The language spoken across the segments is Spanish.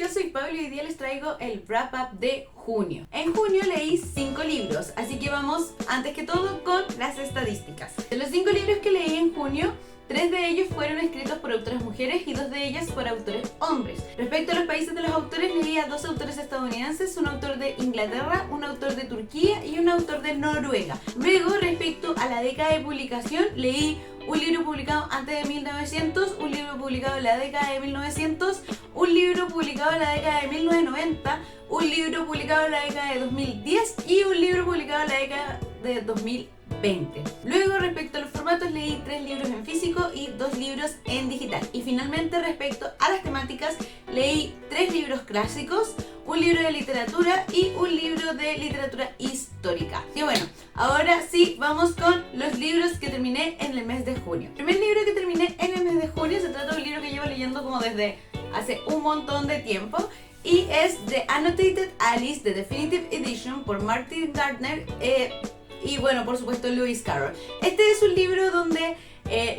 Hola, soy Pablo y hoy día les traigo el wrap up de junio. En junio leí 5 libros, así que vamos antes que todo con las estadísticas. De los 5 libros que leí en junio, 3 de ellos fueron escritos por autoras mujeres y 2 de ellas por autores hombres. Respecto a los países de los autores, leí a 2 autores estadounidenses, un autor de Inglaterra, un autor de Turquía y un autor de Noruega. Luego, respecto a la década de publicación, leí un libro publicado antes de 1900, un libro publicado en la década de 1900, un libro publicado en la década de 1990, un libro publicado en la década de 2010 y un libro publicado en la década de 2020. Luego, respecto a los formatos, leí 3 libros en físico y 2 libros en digital. Y finalmente, respecto a las temáticas, leí 3 libros clásicos, un libro de literatura y un libro de literatura histórica. Y bueno, ahora sí, vamos con los libros que terminé en el mes de junio. El primer libro que terminé en el mes de junio se trata de un libro que llevo leyendo como desde hace un montón de tiempo y es The Annotated Alice, The Definitive Edition por Martin Gardner y bueno, por supuesto Lewis Carroll. Este es un libro donde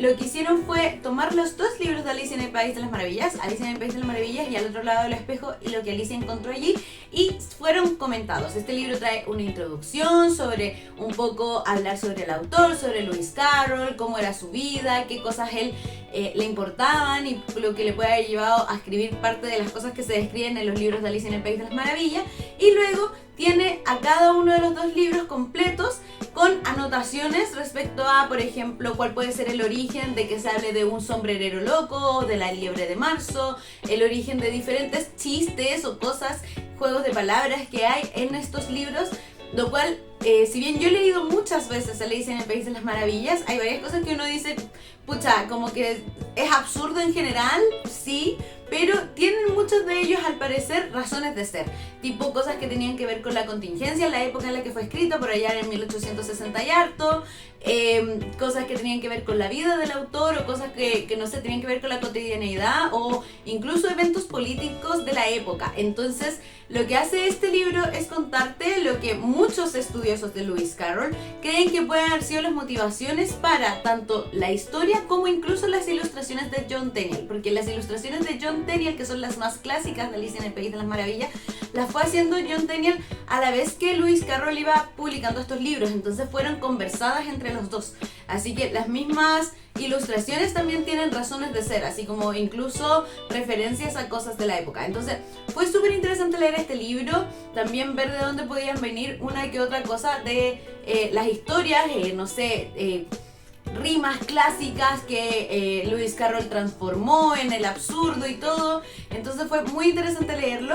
lo que hicieron fue tomar los 2 libros de Alicia en el País de las Maravillas, Alicia en el País de las Maravillas y Al otro lado del espejo y lo que Alicia encontró allí, y fueron comentados. Este libro trae una introducción sobre un poco hablar sobre el autor, sobre Lewis Carroll, cómo era su vida, qué cosas él le importaban y lo que le puede haber llevado a escribir parte de las cosas que se describen en los libros de Alicia en el País de las Maravillas, y luego tiene a cada uno de los 2 libros completos con anotaciones respecto a, por ejemplo, cuál puede ser el origen de que se hable de un sombrerero loco, de la liebre de marzo, el origen de diferentes chistes o cosas, juegos de palabras que hay en estos libros, lo cual, si bien yo he leído muchas veces Alicia en el País de las Maravillas, hay varias cosas que uno dice, pucha, como que es absurdo en general, sí, pero tienen muchos de ellos al parecer razones de ser, tipo cosas que tenían que ver con la contingencia en la época en la que fue escrito, por allá en 1860 y harto, cosas que tenían que ver con la vida del autor o cosas que no sé, tenían que ver con la cotidianeidad o incluso eventos políticos de la época. Entonces, lo que hace este libro es contarte lo que muchos estudiosos de Lewis Carroll creen que pueden haber sido las motivaciones para tanto la historia como incluso las ilustraciones de John Tenniel, porque las ilustraciones de John Tenniel, que son las más clásicas de Alicia en el País de las Maravillas, las fue haciendo John Tenniel a la vez que Lewis Carroll iba publicando estos libros, entonces fueron conversadas entre los dos, así que las mismas ilustraciones también tienen razones de ser, así como incluso referencias a cosas de la época. Entonces fue súper interesante leer este libro, también ver de dónde podían venir una que otra cosa de las historias, no sé, rimas clásicas que Lewis Carroll transformó en el absurdo y todo. Entonces fue muy interesante leerlo,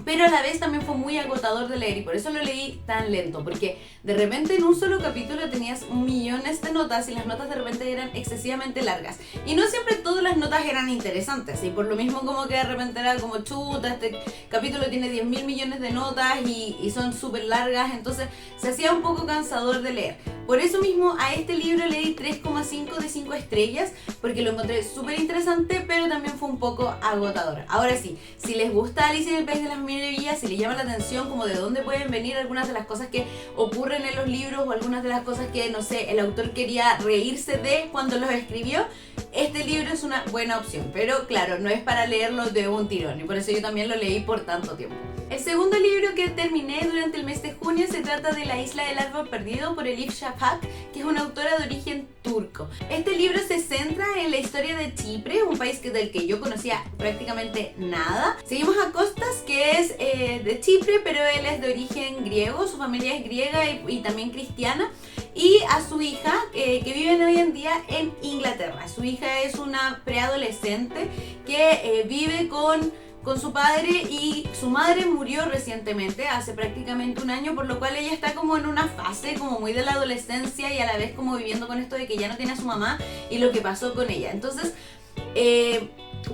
pero a la vez también fue muy agotador de leer y por eso lo leí tan lento, porque de repente en un solo capítulo tenías millones de notas y las notas de repente eran excesivamente largas y no siempre todas las notas eran interesantes y por lo mismo como que de repente era como chuta, este capítulo tiene 10.000 millones de notas y son súper largas, entonces se hacía un poco cansador de leer. Por eso mismo a este libro le di 3,5 de 5 estrellas porque lo encontré súper interesante, pero también fue un poco agotador. Ahora sí, si les gusta Alicia en el País de las Maravillas, si les llama la atención como de dónde pueden venir algunas de las cosas que ocurren en los libros o algunas de las cosas que, no sé, el autor quería reírse de cuando los escribió, este libro es una buena opción, pero claro, no es para leerlo de un tirón y por eso yo también lo leí por tanto tiempo. El segundo libro que terminé durante el mes de junio se trata de La Isla del Árbol Perdido por Elif Shafak, que es una autora de origen turco. Este libro se centra en la historia de Chipre, un país del que yo conocía prácticamente nada. Seguimos a Costas, que es de Chipre, pero él es de origen griego, su familia es griega y también cristiana, y a su hija, que viven hoy en día en Inglaterra. Su hija es una preadolescente que vive con su padre y su madre murió recientemente, hace prácticamente un año, por lo cual ella está como en una fase como muy de la adolescencia y a la vez como viviendo con esto de que ya no tiene a su mamá y lo que pasó con ella. Entonces,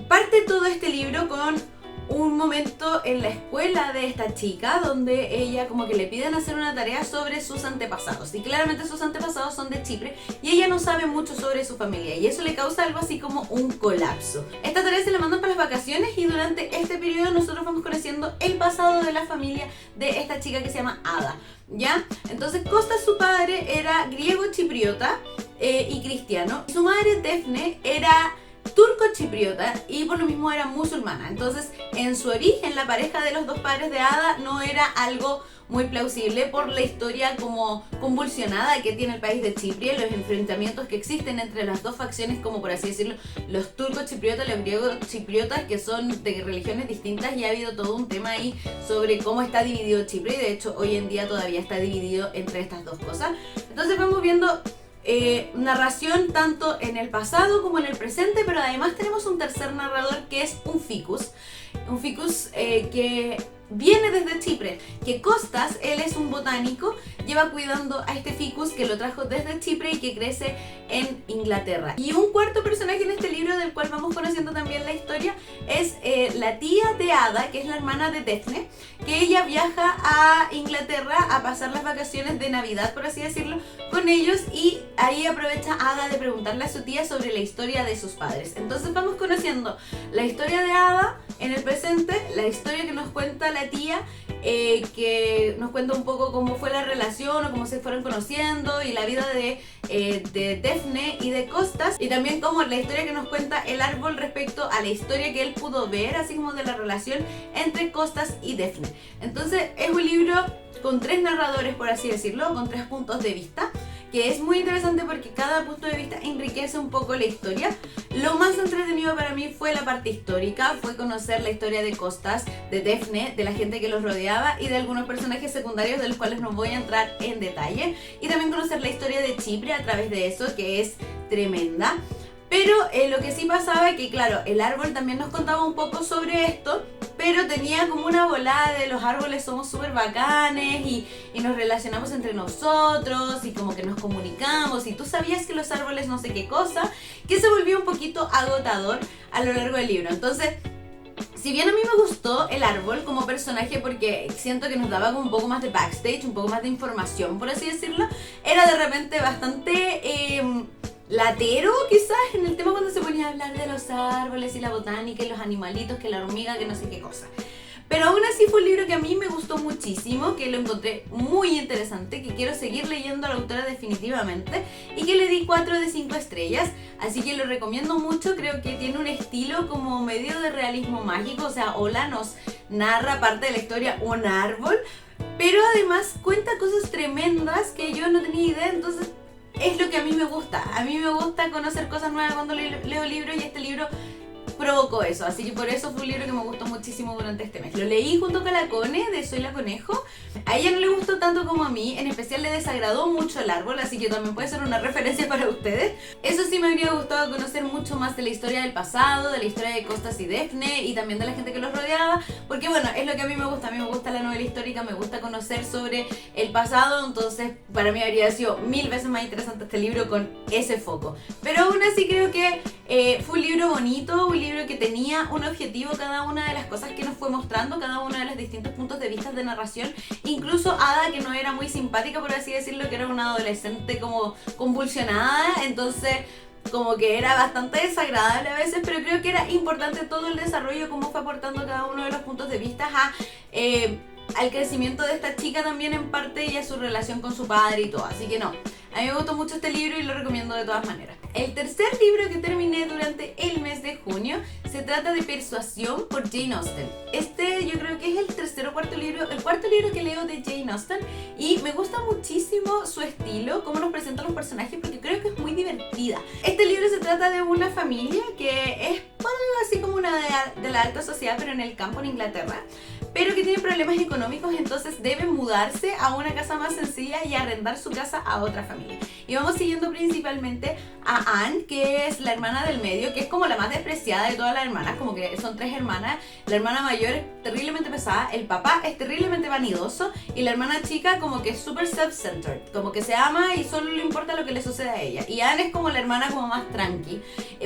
parte todo este libro con un momento en la escuela de esta chica donde ella como que le piden hacer una tarea sobre sus antepasados y claramente sus antepasados son de Chipre y ella no sabe mucho sobre su familia y eso le causa algo así como un colapso. Esta tarea se la mandan para las vacaciones y durante este periodo nosotros vamos conociendo el pasado de la familia de esta chica que se llama Ada, ¿ya? Entonces Costas, su padre, era griego chipriota y cristiano, y su madre Tefne era turco-chipriota y por lo mismo era musulmana. Entonces, en su origen, la pareja de los dos padres de Ada no era algo muy plausible por la historia como convulsionada que tiene el país de Chipre, los enfrentamientos que existen entre las dos facciones, como por así decirlo, los turcos chipriotas y los griegos chipriotas, que son de religiones distintas, y ha habido todo un tema ahí sobre cómo está dividido Chipre, y de hecho hoy en día todavía está dividido entre estas dos cosas. Entonces vamos viendo narración tanto en el pasado como en el presente, pero además tenemos un tercer narrador que es un ficus que viene desde Chipre, que Costas, él es un botánico, lleva cuidando a este ficus que lo trajo desde Chipre y que crece en Inglaterra. Y un cuarto personaje en este libro, del cual vamos conociendo también la historia, es la tía de Ada, que es la hermana de Daphne, que ella viaja a Inglaterra a pasar las vacaciones de Navidad, por así decirlo, con ellos, y ahí aprovecha Ada de preguntarle a su tía sobre la historia de sus padres. Entonces vamos conociendo la historia de Ada en el presente, la historia que nos cuenta la tía, que nos cuenta un poco cómo fue la relación o cómo se fueron conociendo, y la vida de Daphne y de Costas, y también como la historia que nos cuenta el árbol respecto a la historia que él pudo ver, así como de la relación entre Costas y Daphne. Entonces es un libro con tres narradores, por así decirlo, con tres puntos de vista, que es muy interesante porque cada punto de vista enriquece un poco la historia. Lo más entretenido para mí fue la parte histórica, fue conocer la historia de Costas, de Daphne, de la gente que los rodeaba y de algunos personajes secundarios de los cuales no voy a entrar en detalle, y también conocer la historia de Chipre a través de eso, que es tremenda. Pero lo que sí pasaba es que, claro, el árbol también nos contaba un poco sobre esto, pero tenía como una volada de los árboles somos súper bacanes y nos relacionamos entre nosotros y como que nos comunicamos y tú sabías que los árboles no sé qué cosa, que se volvió un poquito agotador a lo largo del libro. Entonces, si bien a mí me gustó el árbol como personaje porque siento que nos daba como un poco más de backstage, un poco más de información, por así decirlo, era de repente bastante latero quizás en el tema cuando se ponía a hablar de los árboles y la botánica y los animalitos, que la hormiga, que no sé qué cosa. Pero aún así fue un libro que a mí me gustó muchísimo, que lo encontré muy interesante, que quiero seguir leyendo a la autora definitivamente, y que le di 4 de 5 estrellas, así que lo recomiendo mucho. Creo que tiene un estilo como medio de realismo mágico, o sea, Ola nos narra parte de la historia un árbol, pero además cuenta cosas tremendas que yo no tenía idea, entonces es lo que a mí me gusta. A mí me gusta conocer cosas nuevas cuando leo libros, y este libro provocó eso, así que por eso fue un libro que me gustó muchísimo durante este mes. Lo leí junto con la Cone de Soy la Conejo. A ella no le gustó tanto como a mí, en especial le desagradó mucho el árbol, así que también puede ser una referencia para ustedes. Eso sí, me habría gustado conocer mucho más de la historia del pasado, de la historia de Costas y Daphne y también de la gente que los rodeaba, porque bueno, es lo que a mí me gusta. A mí me gusta la novela histórica, me gusta conocer sobre el pasado, entonces para mí habría sido 1000 veces más interesante este libro con ese foco. Pero aún así creo que fue un libro bonito, un libro que tenía un objetivo, cada una de las cosas que nos fue mostrando, cada uno de los distintos puntos de vista de narración, incluso Ada, que no era muy simpática, por así decirlo, que era una adolescente como convulsionada, entonces como que era bastante desagradable a veces, pero creo que era importante todo el desarrollo, cómo fue aportando cada uno de los puntos de vista al crecimiento de esta chica también en parte, y a su relación con su padre y todo, así que no, a mí me gustó mucho este libro y lo recomiendo de todas maneras. El tercer libro que terminé durante el mes de junio se trata de Persuasión por Jane Austen. Este yo creo que es el cuarto libro que leo de Jane Austen, y me gusta muchísimo su estilo, cómo nos presenta los personajes, porque creo que es muy divertida. Este libro se trata de una familia que es así como una de la alta sociedad, pero en el campo en Inglaterra, pero que tiene problemas económicos, entonces debe mudarse a una casa más sencilla y arrendar su casa a otra familia. Y vamos siguiendo principalmente a Anne, que es la hermana del medio, que es como la más despreciada de todas las hermanas, como que son 3 hermanas. La hermana mayor es terriblemente pesada, el papá es terriblemente vanidoso, y la hermana chica como que es súper self-centered, como que se ama y solo le importa lo que le sucede a ella. Y Anne es como la hermana como más tranqui,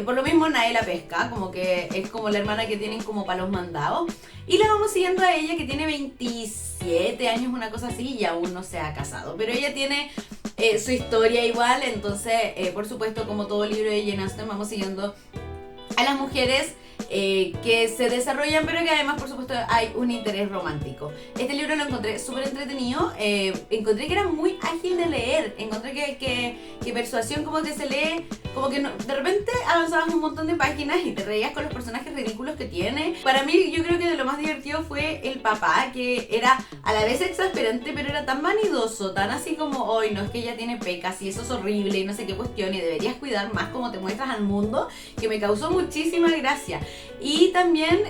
por lo mismo nadie la pesca, como que es como la hermana que tienen como para los mandados. Y la vamos siguiendo a ella, que tiene 27 años, una cosa así, y aún no se ha casado, pero ella tiene su historia igual. Entonces por supuesto, como todo libro de Jane Austen, vamos siguiendo a las mujeres que se desarrollan, pero que además, por supuesto, hay un interés romántico. Este libro lo encontré súper entretenido, encontré que era muy ágil de leer, encontré que Persuasión como que se lee, como que de repente avanzabas un montón de páginas y te reías con los personajes ridículos que tiene. Para mí, yo creo que de lo más divertido fue el papá, que era a la vez exasperante, pero era tan vanidoso, tan así como, hoy no, es que ella tiene pecas y eso es horrible y no sé qué cuestión y deberías cuidar más como te muestras al mundo, que me causó muchísima gracia. Y también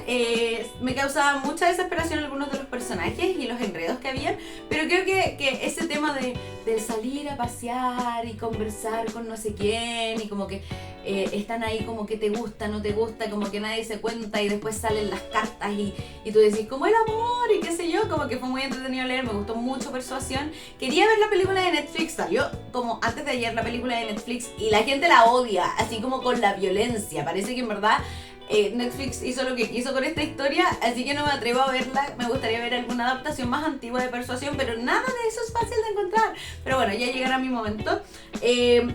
me causaba mucha desesperación algunos de los personajes y los enredos que habían, pero creo que ese tema de salir a pasear y conversar con no sé quién y como que están ahí como que te gusta, no te gusta, como que nadie se cuenta y después salen las cartas y tú decís como el amor y qué sé yo, como que fue muy entretenido leer, me gustó mucho Persuasión. Quería ver la película de Netflix, salió como antes de ayer la película de Netflix y la gente la odia, así como con la violencia, parece que en verdad Netflix hizo lo que quiso con esta historia, así que no me atrevo a verla. Me gustaría ver alguna adaptación más antigua de Persuasión, pero nada de eso es fácil de encontrar. Pero bueno, ya llegará mi momento.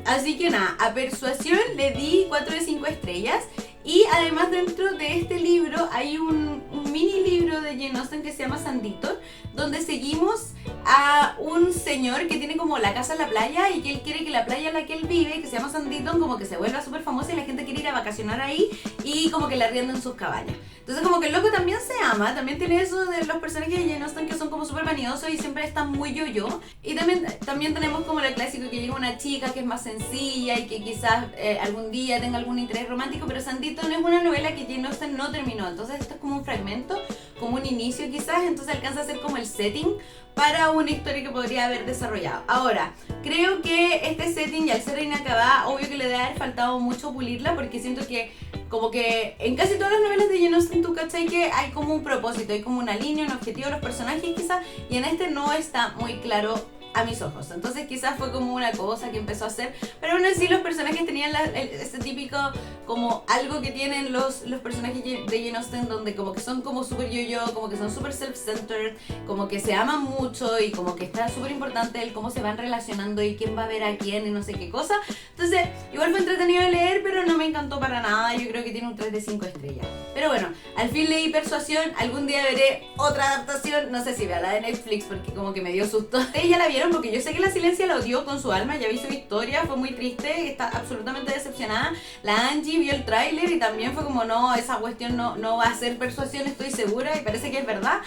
Así que nada, a Persuasión le di 4 de 5 estrellas. Y además dentro de este libro hay un mini libro de Jane Austen que se llama Sandito, donde seguimos a un señor que tiene como la casa en la playa y que él quiere que la playa en la que él vive, que se llama Sanditon, como que se vuelva súper famosa y la gente quiere ir a vacacionar ahí y como que le arriendan sus cabañas. Entonces como que el loco también se ama, también tiene eso de los personajes de Jane Austen que son como súper vanidosos y siempre están muy yo-yo. Y también tenemos como lo clásico que llega una chica que es más sencilla y que quizás algún día tenga algún interés romántico, pero Sanditon es una novela que Jane Austen no terminó, entonces esto es como un fragmento, como un inicio quizás, entonces alcanza a ser como el setting para una historia que podría haber desarrollado. Ahora, creo que este setting y al ser inacabada, obvio que le debe haber faltado mucho pulirla, porque siento que como que en casi todas las novelas de Jane Austen tú cachai que hay como un propósito, hay como una línea, un objetivo de los personajes quizás, y en este no está muy claro a mis ojos. Entonces quizás fue como una cosa que empezó a hacer, pero aún así los personajes tenían ese típico como algo que tienen los personajes de Jane Austen, donde como que son como súper yo-yo, como que son súper self-centered, como que se aman mucho y como que está súper importante el cómo se van relacionando y quién va a ver a quién y no sé qué cosa. Entonces igual fue entretenido de leer, pero no me encantó para nada. Yo creo que tiene un 3 de 5 estrellas. Pero bueno, al fin leí Persuasión, algún día veré otra adaptación, no sé si vea la de Netflix porque como que me dio susto. ¿Ustedes ya la vieron? Porque yo sé que la Silencia la odió con su alma, ya vi su historia, fue muy triste, está absolutamente decepcionada. La Angie vio el tráiler y también fue como, no, esa cuestión no va a ser Persuasión, estoy segura, y parece que es verdad.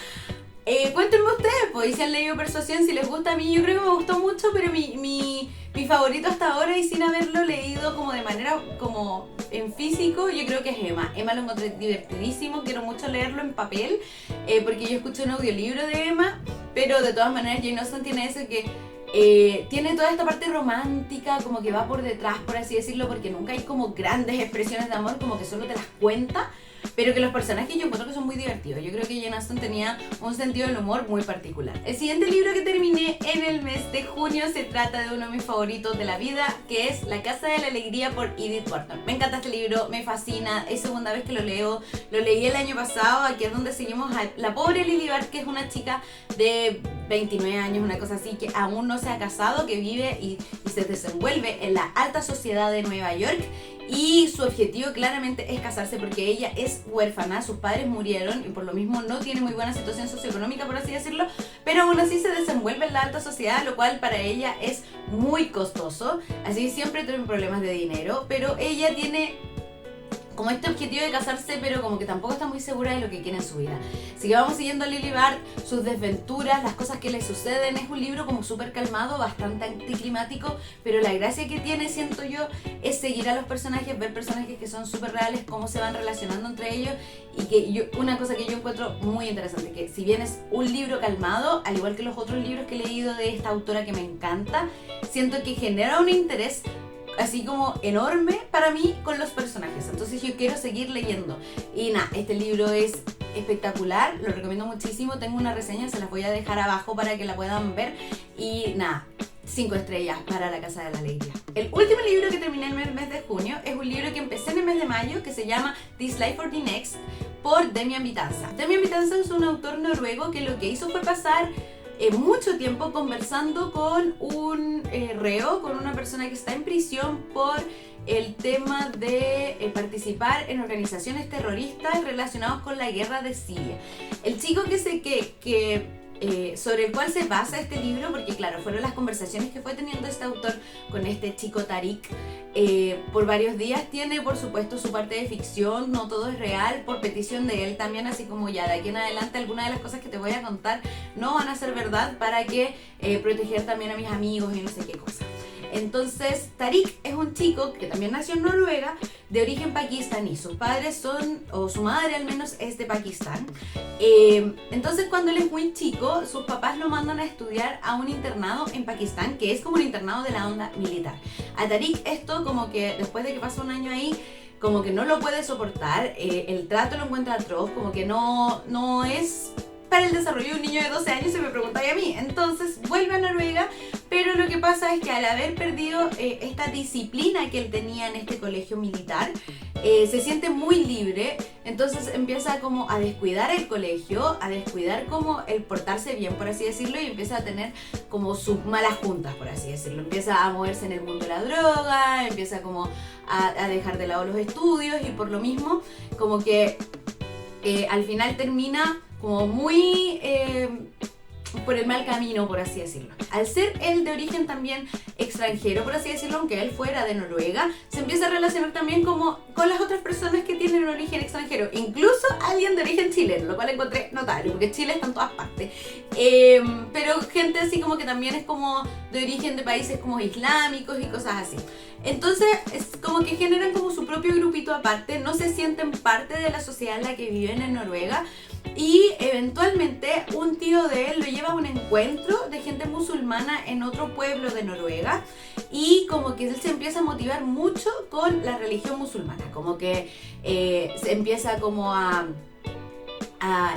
Cuéntenme ustedes, pues, si han leído Persuasión, si les gusta. A mí yo creo que me gustó mucho, pero mi favorito hasta ahora, y sin haberlo leído como de manera como en físico, yo creo que es Emma. Emma lo encontré divertidísimo, quiero mucho leerlo en papel, porque yo escuché un audiolibro de Emma, pero de todas maneras Jane Austen tiene eso que tiene toda esta parte romántica, como que va por detrás, por así decirlo, porque nunca hay como grandes expresiones de amor, como que solo te las cuenta. Pero que los personajes yo encuentro que son muy divertidos. Yo creo que Jane Austen tenía un sentido del humor muy particular. El siguiente libro que terminé en el mes de junio se trata de uno de mis favoritos de la vida, que es La Casa de la Alegría por Edith Wharton. Me encanta este libro, me fascina, es segunda vez que lo leo. Lo leí el año pasado, aquí es donde seguimos a la pobre Lily Bart, que es una chica de 29 años, una cosa así, que aún no se ha casado, que vive y se desenvuelve en la alta sociedad de Nueva York. Y su objetivo claramente es casarse porque ella es huérfana, sus padres murieron y por lo mismo no tiene muy buena situación socioeconómica, por así decirlo, pero aún así se desenvuelve en la alta sociedad, lo cual para ella es muy costoso, así siempre tiene problemas de dinero, pero ella tiene como este objetivo de casarse, pero como que tampoco está muy segura de lo que quiere en su vida. Así que vamos siguiendo a Lily Bart, sus desventuras, las cosas que le suceden. Es un libro como súper calmado, bastante anticlimático, pero la gracia que tiene, siento yo, es seguir a los personajes, ver personajes que son súper reales, cómo se van relacionando entre ellos, y que una cosa que yo encuentro muy interesante, que si bien es un libro calmado, al igual que los otros libros que he leído de esta autora que me encanta, siento que genera un interés así como enorme para mí con los personajes, entonces yo quiero seguir leyendo. Y nada, este libro es espectacular, lo recomiendo muchísimo, tengo una reseña, se las voy a dejar abajo para que la puedan ver. Y nada, 5 estrellas para La Casa de la Alegría. El último libro que terminé en el mes de junio es un libro que empecé en el mes de mayo, que se llama This Life for the Next, por Demian Vitanza. Demian Vitanza es un autor noruego que lo que hizo fue pasar mucho tiempo conversando con un reo, con una persona que está en prisión por el tema de participar en organizaciones terroristas relacionadas con la guerra de Siria. El chico sobre el cual se basa este libro, porque claro, fueron las conversaciones que fue teniendo este autor con este chico Tariq por varios días. Tiene por supuesto su parte de ficción, no todo es real, por petición de él también, así como ya de aquí en adelante algunas de las cosas que te voy a contar no van a ser verdad para que proteger también a mis amigos y no sé qué cosa. Entonces, Tariq es un chico que también nació en Noruega, de origen pakistaní. Sus padres son, o su madre al menos, es de Pakistán. Entonces, cuando él es muy chico, sus papás lo mandan a estudiar a un internado en Pakistán, que es como un internado de la onda militar. A Tariq esto, como que después de que pasa un año ahí, como que no lo puede soportar, el trato lo encuentra atroz, como que no es para el desarrollo de un niño de 12 años, se me preguntáis a mí. Entonces vuelve a Noruega, pero lo que pasa es que al haber perdido esta disciplina que él tenía en este colegio militar, se siente muy libre, entonces empieza como a descuidar el colegio, a descuidar como el portarse bien, por así decirlo, y empieza a tener como sus malas juntas, por así decirlo. Empieza a moverse en el mundo de la droga, empieza como a dejar de lado los estudios, y por lo mismo como que al final termina como muy por el mal camino, por así decirlo. Al ser él de origen también extranjero, por así decirlo, aunque él fuera de Noruega, se empieza a relacionar también como con las otras personas que tienen un origen extranjero, incluso alguien de origen chileno, lo cual encontré notable, porque Chile está en todas partes. Pero gente así como que también es como de origen de países como islámicos y cosas así. Entonces es como que generan como su propio grupito aparte, no se sienten parte de la sociedad en la que viven en Noruega, y eventualmente un tío de él lo lleva a un encuentro de gente musulmana en otro pueblo de Noruega, y como que él se empieza a motivar mucho con la religión musulmana, como que se empieza como a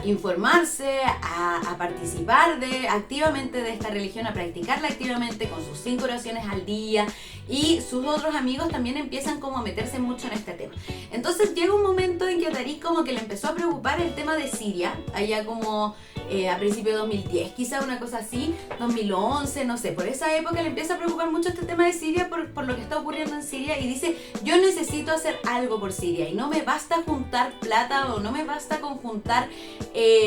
informarse, a participar activamente de esta religión, a practicarla activamente con sus 5 oraciones al día, y sus otros amigos también empiezan como a meterse mucho en este tema. Entonces llega un momento en que a Tariq como que le empezó a preocupar el tema de Siria, allá como a principios de 2010, quizá una cosa así, 2011, no sé, por esa época le empieza a preocupar mucho este tema de Siria por lo que está ocurriendo en Siria, y dice: yo necesito hacer algo por Siria, y no me basta juntar plata, o no me basta con juntar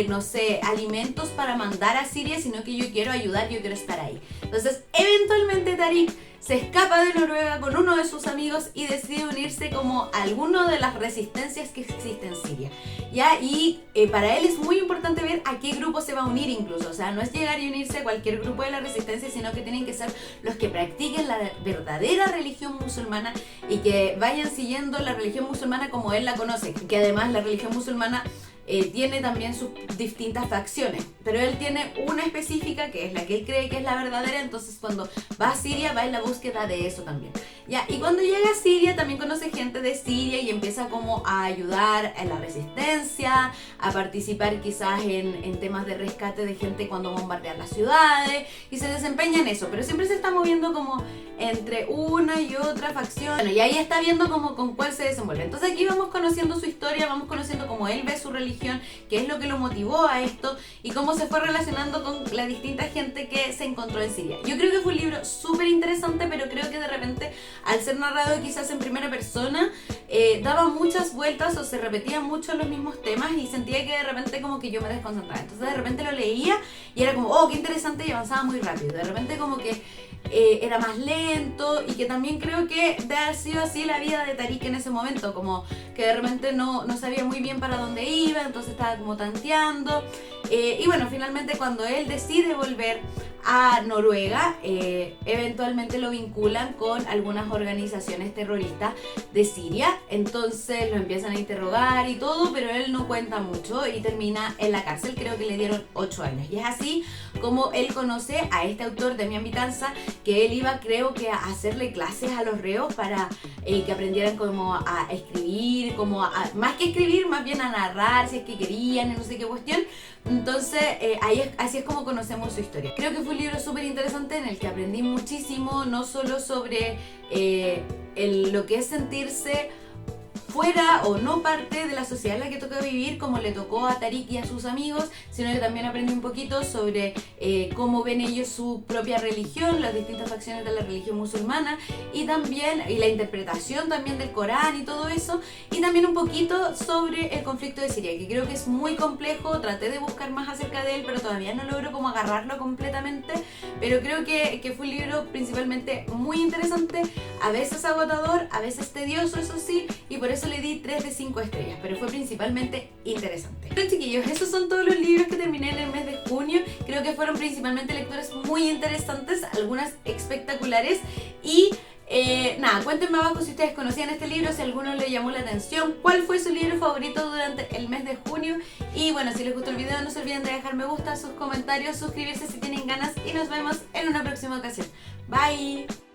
no sé, alimentos para mandar a Siria, sino que yo quiero ayudar, yo quiero estar ahí. Entonces eventualmente Tariq se escapa de Noruega con uno de sus amigos y decide unirse como a alguno de las resistencias que existen en Siria, ¿ya? Y para él es muy importante ver a qué grupo se va a unir incluso, o sea, no es llegar y unirse a cualquier grupo de la resistencia, sino que tienen que ser los que practiquen la verdadera religión musulmana y que vayan siguiendo la religión musulmana como él la conoce, que además la religión musulmana tiene también sus distintas facciones, pero él tiene una específica que es la que él cree que es la verdadera. Entonces cuando va a Siria va en la búsqueda de eso también, ¿ya? Y cuando llega a Siria también conoce gente de Siria y empieza como a ayudar en la resistencia, a participar quizás en temas de rescate de gente cuando bombardean las ciudades, y se desempeña en eso, pero siempre se está moviendo como entre una y otra facción. Bueno, y ahí está viendo como con cuál se desenvuelve. Entonces aquí vamos conociendo su historia, vamos conociendo cómo él ve su religión, qué es lo que lo motivó a esto y cómo se fue relacionando con la distinta gente que se encontró en Siria. Yo creo que fue un libro súper interesante, pero creo que de repente, al ser narrado quizás en primera persona, daba muchas vueltas o se repetían mucho los mismos temas, y sentía que de repente como que yo me desconcentraba. Entonces de repente lo leía y era como, oh, qué interesante, y avanzaba muy rápido. De repente como que era más lento, y que también creo que de haber sido así la vida de Tariq en ese momento, como que de repente no sabía muy bien para dónde iba, entonces estaba como tanteando, y bueno, finalmente cuando él decide volver a Noruega, eventualmente lo vinculan con algunas organizaciones terroristas de Siria, entonces lo empiezan a interrogar y todo, pero él no cuenta mucho y termina en la cárcel. Creo que le dieron 8 años, y es así como él conoce a este autor, Demián Vitanza, que él iba, creo que, a hacerle clases a los reos para que aprendieran como a escribir, como más que escribir, más bien a narrar si es que querían, no sé qué cuestión. Entonces así es como conocemos su historia. Creo que fue un libro súper interesante en el que aprendí muchísimo, no solo sobre lo que es sentirse fuera o no parte de la sociedad en la que toca vivir, como le tocó a Tariq y a sus amigos, sino que también aprendí un poquito sobre cómo ven ellos su propia religión, las distintas facciones de la religión musulmana, y la interpretación también del Corán y todo eso, y también un poquito sobre el conflicto de Siria, que creo que es muy complejo. Traté de buscar más acerca de él, pero todavía no logro como agarrarlo completamente, pero creo que fue un libro principalmente muy interesante, a veces agotador, a veces tedioso, eso sí, y por eso le di 3 de 5 estrellas, pero fue principalmente interesante. Bueno, chiquillos, esos son todos los libros que terminé en el mes de junio. Creo que fueron principalmente lecturas muy interesantes, algunas espectaculares, y nada, cuéntenme abajo si ustedes conocían este libro, si a alguno le llamó la atención, cuál fue su libro favorito durante el mes de junio. Y bueno, si les gustó el video no se olviden de dejar me gusta, sus comentarios, suscribirse si tienen ganas, y nos vemos en una próxima ocasión. Bye.